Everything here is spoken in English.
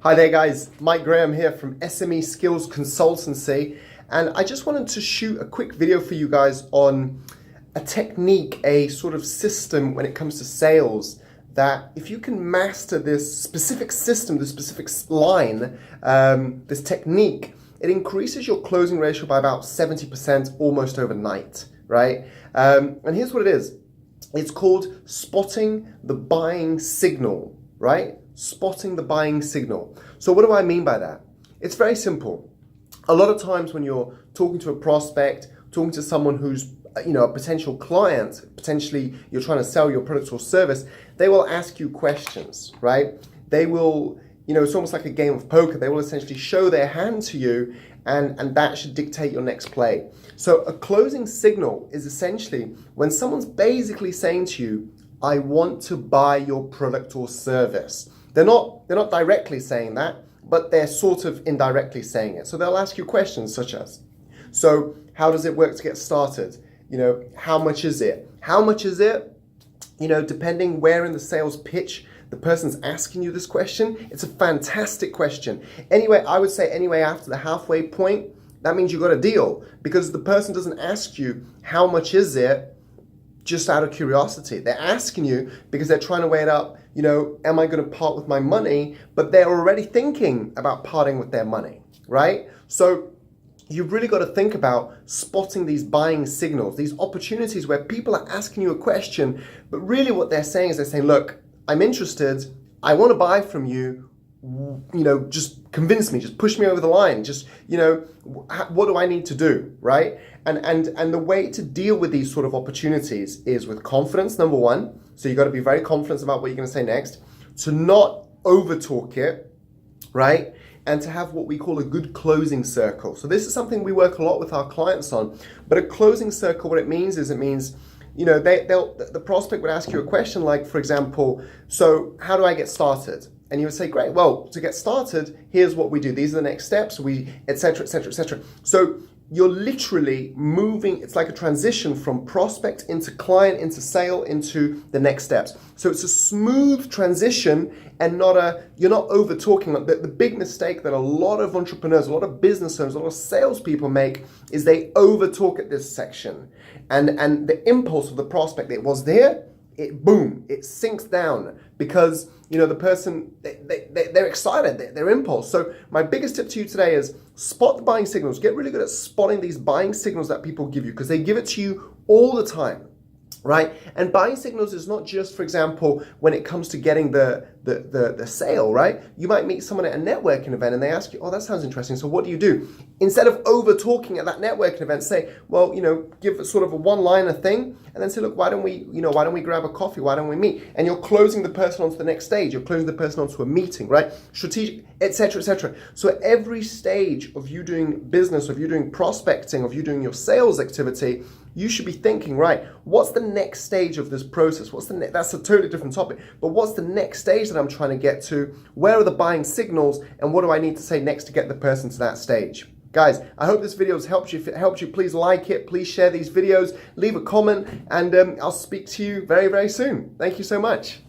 Hi there guys, Mike Graham here from SME Skills Consultancy, and I just wanted to shoot a quick video for you guys on a technique, a sort of system when it comes to sales, that if you can master this specific system, this specific line, this technique, it increases your closing ratio by about 70% almost overnight, right? And here's what it is. It's called spotting the buying signal, right? Spotting the buying signal. So what do I mean by that? It's very simple. A lot of times when you're talking to a prospect, talking to someone who's a potential client, potentially you're trying to sell your product or service, they will ask you questions, right? They will, it's almost like a game of poker. They will essentially show their hand to you, and that should dictate your next play. So a closing signal is essentially when someone's basically saying to you, I want to buy your product or service. They're not directly saying that, but they're sort of indirectly saying it. So they'll ask you questions such as, so how does it work to get started? How much is it? How much is it? Depending where in the sales pitch the person's asking you this question, it's a fantastic question. Anyway, I would say anyway after the halfway point, that means you got a deal, because the person doesn't ask you how much is it just out of curiosity. They're asking you because they're trying to weigh it up, am I going to part with my money? But they're already thinking about parting with their money, right? So you've really got to think about spotting these buying signals, these opportunities where people are asking you a question, but really what they're saying is they're saying, look, I'm interested, I want to buy from you, just convince me, just push me over the line, just, what do I need to do, right? And the way to deal with these sort of opportunities is with confidence, number one. So you got to be very confident about what you're going to say next, to not over talk it, right? And to have what we call a good closing circle. So this is something we work a lot with our clients on, but a closing circle, what it means is the prospect would ask you a question like, for example, so how do I get started? And you would say, great, well, to get started, here's what we do. These are the next steps, et cetera, et cetera, et cetera. So you're literally moving, it's like a transition from prospect into client, into sale, into the next steps. So it's a smooth transition and you're not over talking. The big mistake that a lot of entrepreneurs, a lot of business owners, a lot of salespeople make is they over talk at this section. And the impulse of the prospect, it was there, it sinks down because the person, they're excited, their impulse. So my biggest tip to you today is spot the buying signals. Get really good at spotting these buying signals that people give you, because they give it to you all the time, right? And buying signals is not just, for example, when it comes to getting the sale, right? You might meet someone at a networking event and they ask you, oh, that sounds interesting. So what do you do? Instead of over talking at that networking event, say, well, give it sort of a one-liner thing, and then say, look, why don't we grab a coffee? Why don't we meet? And you're closing the person onto the next stage. You're closing the person onto a meeting, right? Strategic, et cetera, et cetera. So at every stage of you doing business, of you doing prospecting, of you doing your sales activity, you should be thinking, right, what's the next stage of this process? That's a totally different topic, but what's the next stage that I'm trying to get to? Where are the buying signals? And what do I need to say next to get the person to that stage? Guys, I hope this video has helped you. If it helped you, please like it. Please share these videos, leave a comment, and I'll speak to you very, very soon. Thank you so much.